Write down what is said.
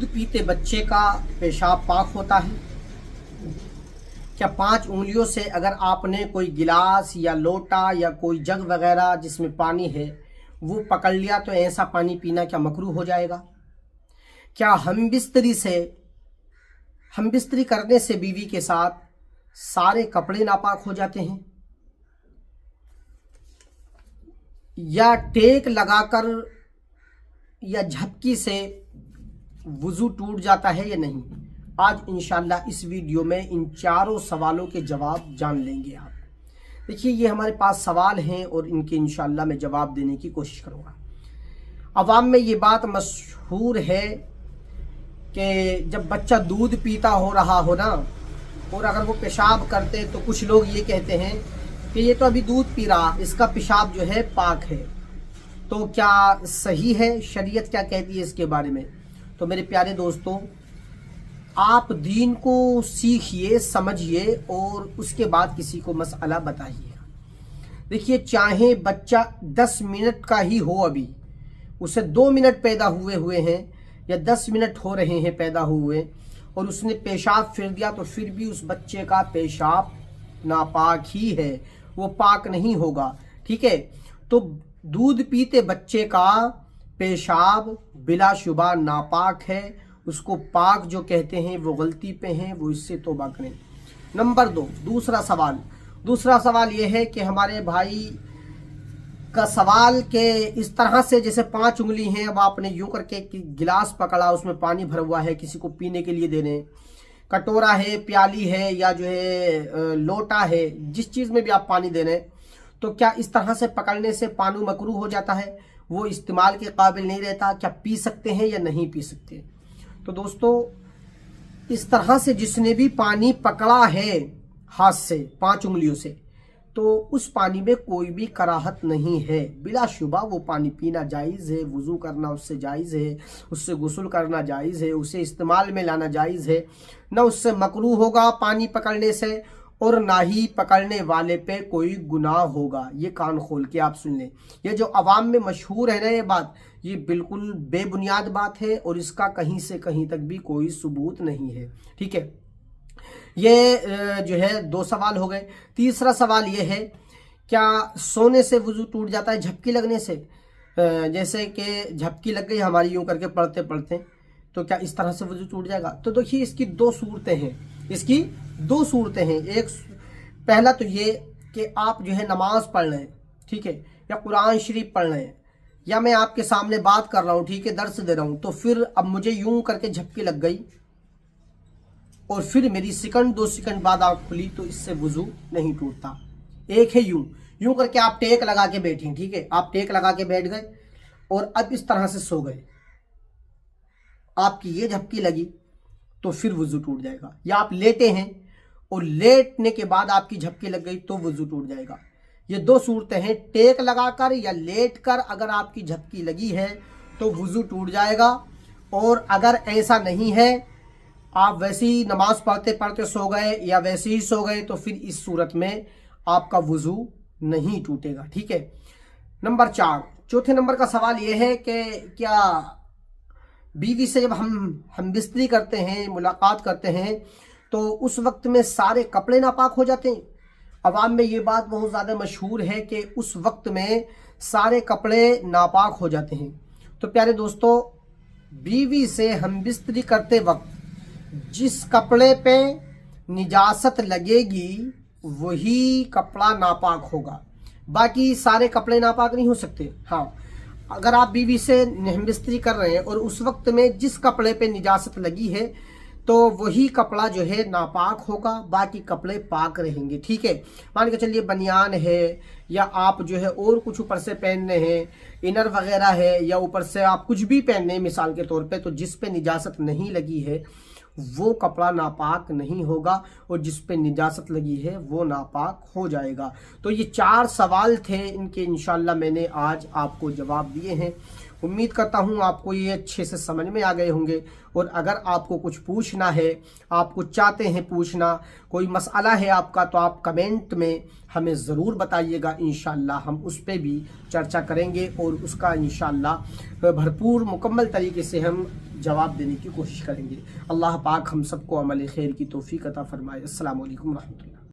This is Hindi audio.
दूध पीते बच्चे का पेशाब पाक होता है? क्या 5 उंगलियों से अगर आपने कोई गिलास या लोटा या कोई जग वगैरह जिसमें पानी है वो पकड़ लिया तो ऐसा पानी पीना क्या मकरूह हो जाएगा? क्या हम बिस्तरी करने से बीवी के साथ सारे कपड़े नापाक हो जाते हैं? या टेक लगाकर या झपकी से वुजू टूट जाता है या नहीं? आज इंशाल्लाह इस वीडियो में इन चारों सवालों के जवाब जान लेंगे आप। देखिए, ये हमारे पास सवाल हैं और इनके इंशाल्लाह मैं जवाब देने की कोशिश करूँगा। अवाम में ये बात मशहूर है कि जब बच्चा दूध पीता हो रहा हो ना, और अगर वो पेशाब करते तो कुछ लोग ये कहते हैं कि ये तो अभी दूध पी रहा, इसका पेशाब जो है पाक है। तो क्या सही है? शरीयत क्या कहती है इसके बारे में? तो मेरे प्यारे दोस्तों, आप दीन को सीखिए, समझिए और उसके बाद किसी को मसला बताइए। देखिए, चाहे बच्चा 10 मिनट का ही हो, अभी उसे 2 मिनट पैदा हुए हैं या 10 मिनट हो रहे हैं पैदा हुए, और उसने पेशाब फिर दिया तो फिर भी उस बच्चे का पेशाब नापाक ही है, वो पाक नहीं होगा। ठीक है, तो दूध पीते बच्चे का पेशाब बिलाशुबा नापाक है। उसको पाक जो कहते हैं वो गलती पे हैं, वो इससे तौबा करें। नंबर 2, दूसरा सवाल ये है कि हमारे भाई का सवाल के इस तरह से जैसे 5 उंगली हैं, अब आपने यूं करके गिलास पकड़ा, उसमें पानी भरा हुआ है, किसी को पीने के लिए देने, कटोरा है, प्याली है या जो है लोटा है, जिस चीज़ में भी आप पानी दे रहे हैं, तो क्या इस तरह से पकड़ने से पानी मकरूह हो जाता है? वो इस्तेमाल के काबिल नहीं रहता? क्या पी सकते हैं या नहीं पी सकते? तो दोस्तों, इस तरह से जिसने भी पानी पकड़ा है हाथ से 5 उंगलियों से, तो उस पानी में कोई भी कराहत नहीं है। बिलाशुबा वो पानी पीना जायज़ है, वुज़ू करना उससे जायज़ है, उससे गुस्ल करना जायज़ है, उसे इस्तेमाल में लाना जायज़ है। ना उससे मकरूह होगा पानी पकड़ने से, और ना ही पकड़ने वाले पे कोई गुनाह होगा। ये कान खोल के आप सुन लें। ये जो अवाम में मशहूर है ना ये बात, ये बिल्कुल बेबुनियाद बात है और इसका कहीं से कहीं तक भी कोई सबूत नहीं है। ठीक है, ये जो है 2 सवाल हो गए। तीसरा सवाल ये है, क्या सोने से वुजू टूट जाता है झपकी लगने से? जैसे कि झपकी लग गई हमारी यूं करके पढ़ते पढ़ते, तो क्या इस तरह से वुजू टूट जाएगा? तो देखिए, इसकी 2 सूरतें हैं। एक पहला तो ये कि आप जो है नमाज पढ़ रहे हैं, ठीक है, या कुरान शरीफ पढ़ रहे हैं, या मैं आपके सामने बात कर रहा हूँ, ठीक है, दर्स दे रहा हूँ, तो फिर अब मुझे यूं करके झपकी लग गई और फिर मेरी 2 सेकंड बाद आँख खुली, तो इससे वुजू नहीं टूटता। एक है यूं करके आप टेक लगा के बैठे, ठीक है, आप टेक लगा के बैठ गए और अब इस तरह से सो गए, आपकी ये झपकी लगी तो फिर वुजू टूट जाएगा। या आप लेटे हैं और लेटने के बाद आपकी झपकी लग गई तो वुजू टूट जाएगा। ये 2 सूरतें हैं, टेक लगाकर या लेटकर अगर आपकी झपकी लगी है तो वुजू टूट जाएगा। और अगर ऐसा नहीं है, आप वैसे ही नमाज पढ़ते पढ़ते सो गए या वैसे ही सो गए, तो फिर इस सूरत में आपका वुजू नहीं टूटेगा। ठीक है। नंबर 4, चौथे नंबर का सवाल यह है कि क्या बीवी से जब हम बिस्तरी करते हैं, मुलाकात करते हैं, तो उस वक्त में सारे कपड़े नापाक हो जाते हैं? अवाम में ये बात बहुत ज़्यादा मशहूर है कि उस वक्त में सारे कपड़े नापाक हो जाते हैं। तो प्यारे दोस्तों, बीवी से हम बिस्तरी करते वक्त जिस कपड़े पे निजासत लगेगी वही कपड़ा नापाक होगा, बाकी सारे कपड़े नापाक नहीं हो सकते। हाँ, अगर आप बीवी से हम बिस्तरी कर रहे हैं और उस वक्त में जिस कपड़े पे निजासत लगी है तो वही कपड़ा जो है नापाक होगा, बाकी कपड़े पाक रहेंगे। ठीक है। मान के चलिए बनियान है या आप जो है और कुछ ऊपर से पहनने हैं, इनर वगैरह है, या ऊपर से आप कुछ भी पहनने हैं मिसाल के तौर पे, तो जिस पे निजासत नहीं लगी है वो कपड़ा नापाक नहीं होगा और जिस पे निजासत लगी है वो नापाक हो जाएगा। तो ये 4 सवाल थे, इनके इंशाल्लाह मैंने आज आपको जवाब दिए हैं। उम्मीद करता हूँ आपको ये अच्छे से समझ में आ गए होंगे। और अगर आपको कुछ पूछना है, आप कुछ चाहते हैं पूछना, कोई मसला है आपका, तो आप कमेंट में हमें ज़रूर बताइएगा। इंशाअल्लाह हम उस पर भी चर्चा करेंगे और उसका इंशाअल्लाह भरपूर मुकम्मल तरीके से हम जवाब देने की कोशिश करेंगे। अल्लाह पाक हम सबको अमल खैर की तौफीक अता फरमाए। अस्सलामु अलैकुम रहमतुल्लाह।